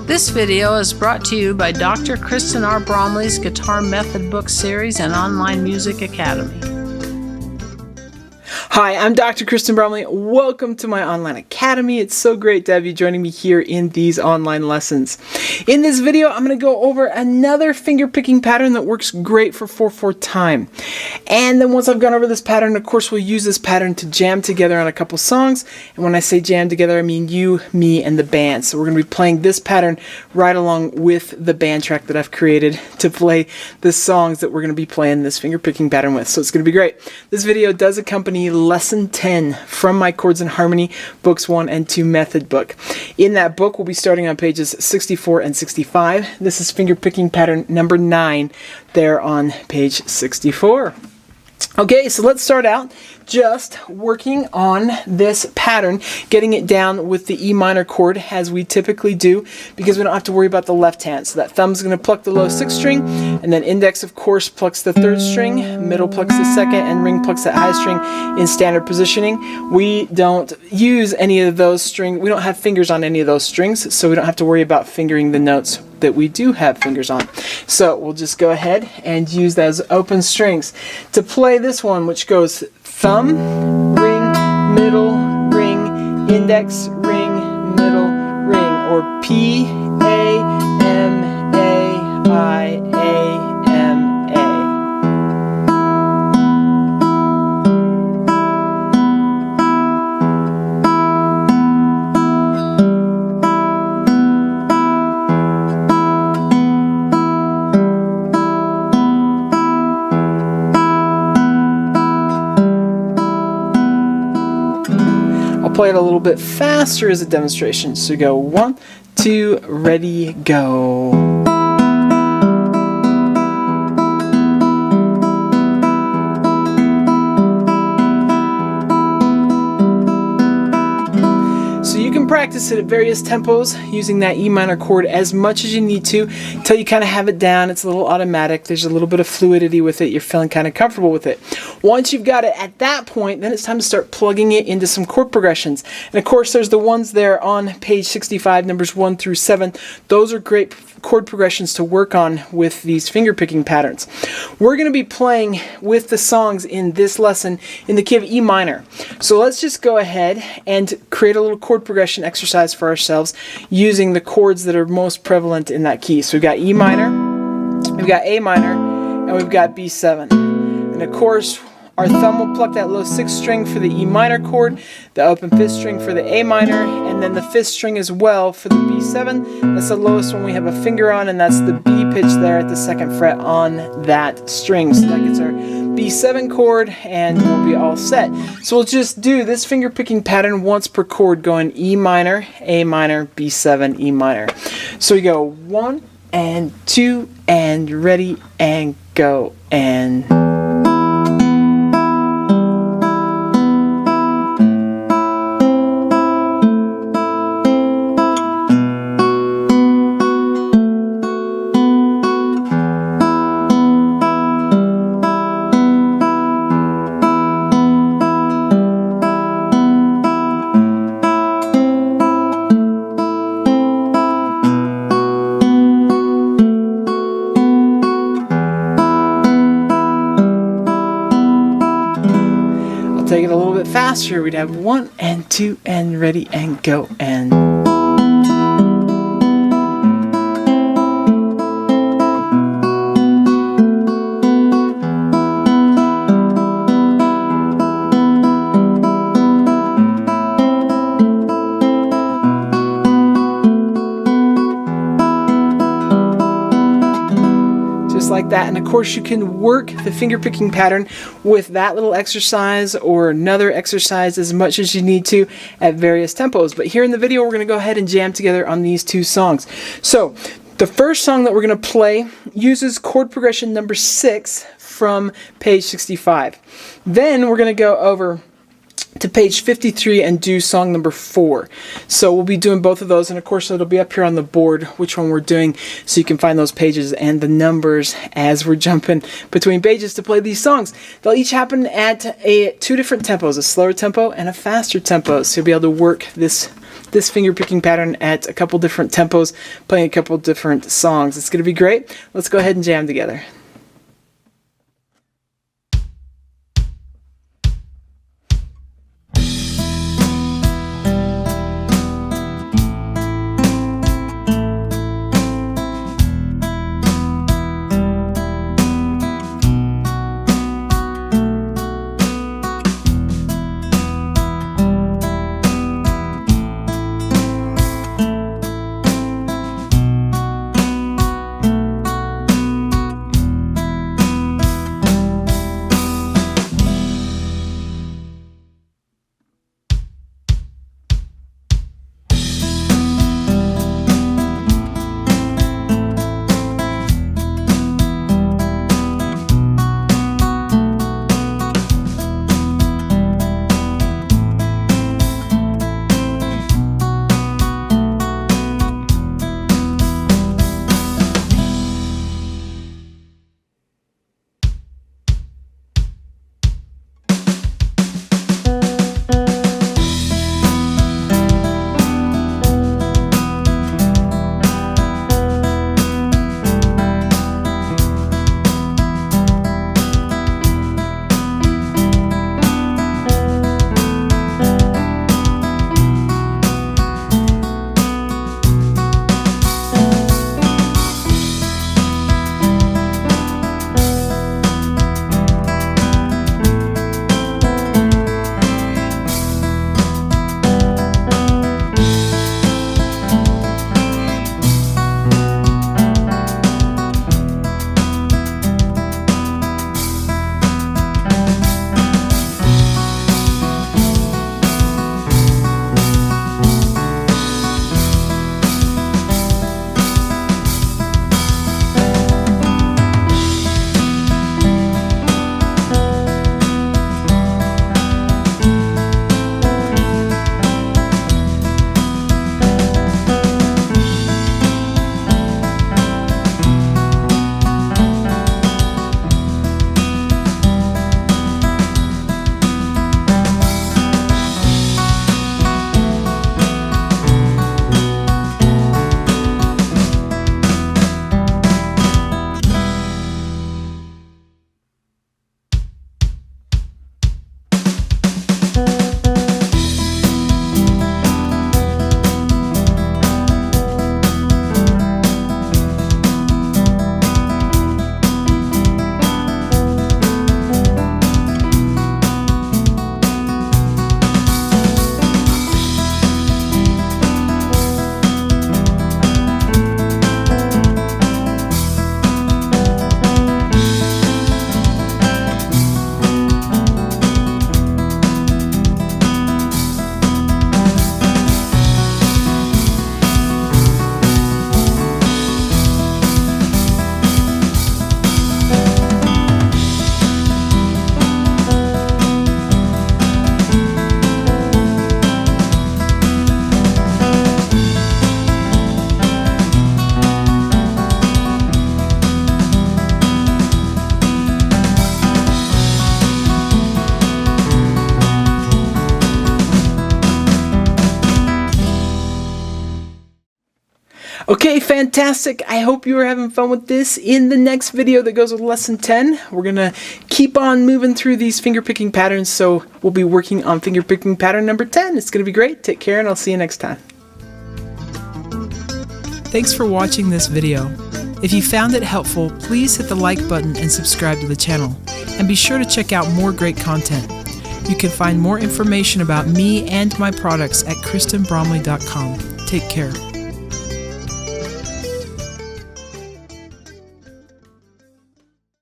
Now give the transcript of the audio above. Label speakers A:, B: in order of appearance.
A: This video is brought to you by Dr. Kristen R. Bromley's Guitar Method Book Series and Online Music Academy.
B: Hi, I'm Dr. Kristen Bromley. Welcome to my online academy. It's so great to have you joining me here in these online lessons. In this video, I'm going to go over another finger picking pattern that works great for 4/4 time. And then once I've gone over this pattern, of course, we'll use this pattern to jam together on a couple songs. And when I say jam together, I mean you, me, and the band. So we're going to be playing this pattern right along with the band track that I've created to play the songs that we're going to be playing this finger picking pattern with. So it's going to be great. This video does accompany Lesson 10 from my Chords and Harmony Books 1 and 2 method book. In that book, we'll be starting on pages 64 and 65. This is finger picking pattern number 9 there on page 64. Okay, so let's start out just working on this pattern, getting it down with the E minor chord as we typically do, because we don't have to worry about the left hand. So that thumb's going to pluck the low 6th string, and then index, of course, plucks the 3rd string, middle plucks the 2nd, and ring plucks that high string in standard positioning. We don't use any of those strings. We don't have fingers on any of those strings, so we don't have to worry about fingering the notes that we do have fingers on. So we'll just go ahead and use those open strings to play this one, which goes thumb, ring, middle, ring, index, ring, middle, ring, or P, A, M, A, I, A, M, A. Play it a little bit faster as a demonstration. So go 1, 2, ready, go. Practice it at various tempos using that E minor chord as much as you need to until you kind of have it down. It's a little automatic. There's a little bit of fluidity with it. You're feeling kind of comfortable with it. Once you've got it at that point, then it's time to start plugging it into some chord progressions. And of course, there's the ones there on page 65, numbers 1 through 7. Those are great chord progressions to work on with these finger picking patterns. We're going to be playing with the songs in this lesson in the key of E minor. So let's just go ahead and create a little chord progression exercise for ourselves using the chords that are most prevalent in that key. So we've got E minor, we've got A minor, and we've got B7. And of course, our thumb will pluck that low 6th string for the E minor chord, the open 5th string for the A minor, and then the 5th string as well for the B7. That's the lowest one we have a finger on, and that's the B pitch there at the 2nd fret on that string. So that gets our B7 chord, and we'll be all set. So we'll just do this finger picking pattern once per chord, going E minor, A minor, B7, E minor. So we go 1 and 2 and ready and go and... Take it a little bit faster. We'd have 1 and 2 and ready and go and... like that. And of course you can work the finger picking pattern with that little exercise or another exercise as much as you need to at various tempos. But here in the video we're going to go ahead and jam together on these two songs. So the first song that we're going to play uses chord progression number 6 from page 65. Then we're going to go over to page 53 and do song number 4. So we'll be doing both of those, and of course it'll be up here on the board which one we're doing, so you can find those pages and the numbers as we're jumping between pages to play these songs. They'll each happen at two different tempos, a slower tempo and a faster tempo, so you'll be able to work this this finger picking pattern at a couple different tempos, playing a couple different songs. It's going to be great. Let's go ahead and jam together. Okay, fantastic. I hope you are having fun with this. In the next video that goes with lesson 10, we're going to keep on moving through these finger picking patterns. So we'll be working on finger picking pattern number 10. It's going to be great. Take care, and I'll see you next time. Thanks for watching this video. If you found it helpful, please hit the like button and subscribe to the channel. And be sure to check out more great content. You can find more information about me and my products at KristenBromley.com. Take care.